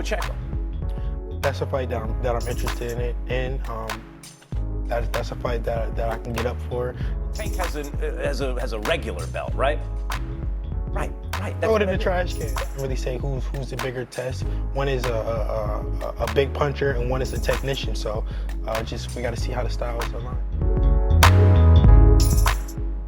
Lomachenko? That's a fight that I'm interested in. That's a fight that I can get up for. Tank has a regular belt, right? Right. Throw it in the trash can. I really say who's the bigger test. One is a big puncher and one is a technician. So we got to see how the styles align.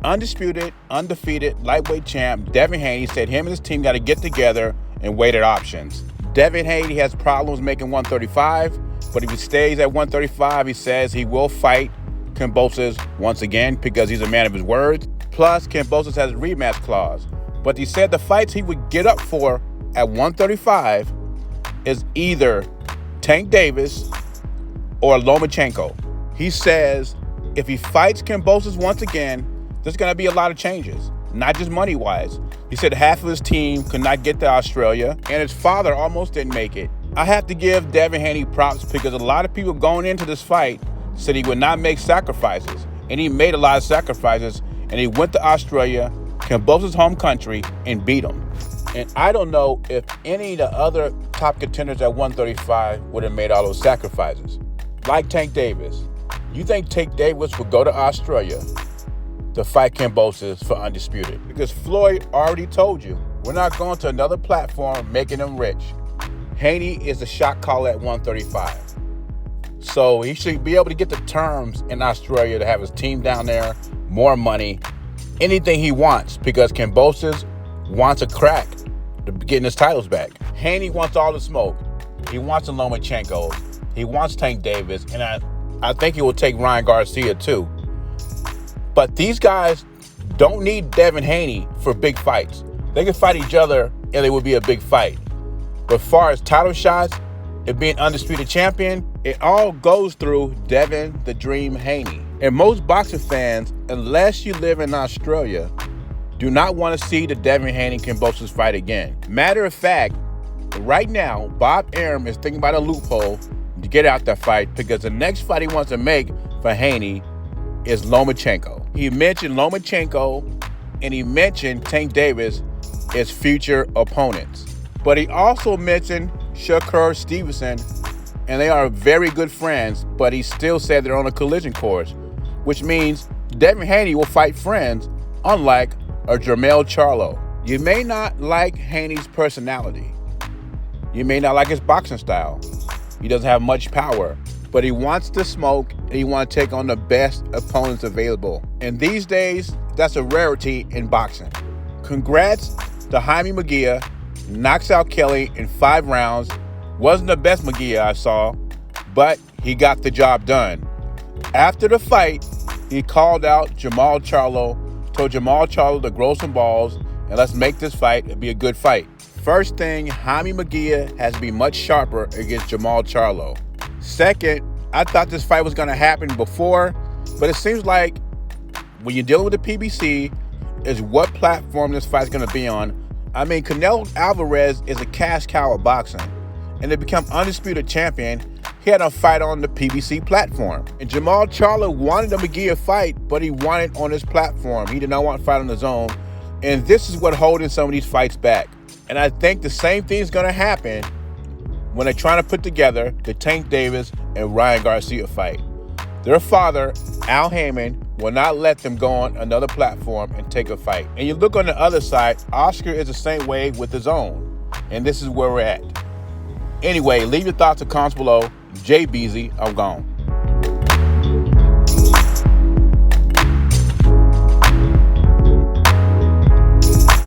Undisputed, undefeated lightweight champ Devin Haney said him and his team got to get together and weigh their options. Devin Haney has problems making 135, but if he stays at 135, he says he will fight Kambosos once again because he's a man of his word. Plus, Kambosos has a rematch clause. But he said the fights he would get up for at 135 is either Tank Davis or Lomachenko. He says if he fights Kambosos once again, there's going to be a lot of changes, not just money-wise. He said half of his team could not get to Australia, and his father almost didn't make it. I have to give Devin Haney props because a lot of people going into this fight said he would not make sacrifices, and he made a lot of sacrifices, and he went to Australia, Kambosos' home country, and beat him. And I don't know if any of the other top contenders at 135 would have made all those sacrifices. Like Tank Davis. You think Tank Davis would go to Australia to fight Kambosos for undisputed? Because Floyd already told you, we're not going to another platform making him rich. Haney is a shot caller at 135. So he should be able to get the terms in Australia to have his team down there, more money, anything he wants, because Kambosos wants a crack to getting his titles back. Haney wants all the smoke. He wants a Lomachenko. He wants Tank Davis. And I think he will take Ryan Garcia too. But these guys don't need Devin Haney for big fights. They can fight each other and it would be a big fight. But as far as title shots and being undisputed champion, it all goes through Devin the Dream Haney. And most boxing fans, unless you live in Australia, do not want to see the Devin Haney-Kambosos fight again. Matter of fact, right now, Bob Arum is thinking about a loophole to get out that fight because the next fight he wants to make for Haney is Lomachenko. He mentioned Lomachenko and he mentioned Tank Davis as future opponents. But he also mentioned Shakur Stevenson, and they are very good friends, but he still said they're on a collision course, which means Devin Haney will fight friends, unlike a Jermall Charlo. You may not like Haney's personality. You may not like his boxing style. He doesn't have much power, but he wants to smoke and he wants to take on the best opponents available. And these days, that's a rarity in boxing. Congrats to Jaime Munguia, knocks out Kelly in 5 rounds. Wasn't the best Munguia I saw, but he got the job done. After the fight, he called out Jermall Charlo, told Jermall Charlo to grow some balls, and let's make this fight be a good fight. First thing, Jaime Munguia has to be much sharper against Jermall Charlo. Second, I thought this fight was going to happen before, but it seems like when you're dealing with the PBC, is what platform this fight's going to be on. I mean, Canelo Alvarez is a cash cow of boxing, and to become undisputed champion, he had a fight on the PBC platform. And Jermall Charlo wanted a Munguia fight, but he wanted on his platform. He did not want to fight on his own, and this is what holding some of these fights back. And I think the same thing is going to happen when they're trying to put together the Tank Davis and Ryan Garcia fight. Their father, Al Haymon, will not let them go on another platform and take a fight. And you look on the other side, Oscar is the same way with his own. And this is where we're at. Anyway, leave your thoughts in comments below. Jay Beasy, I'm gone.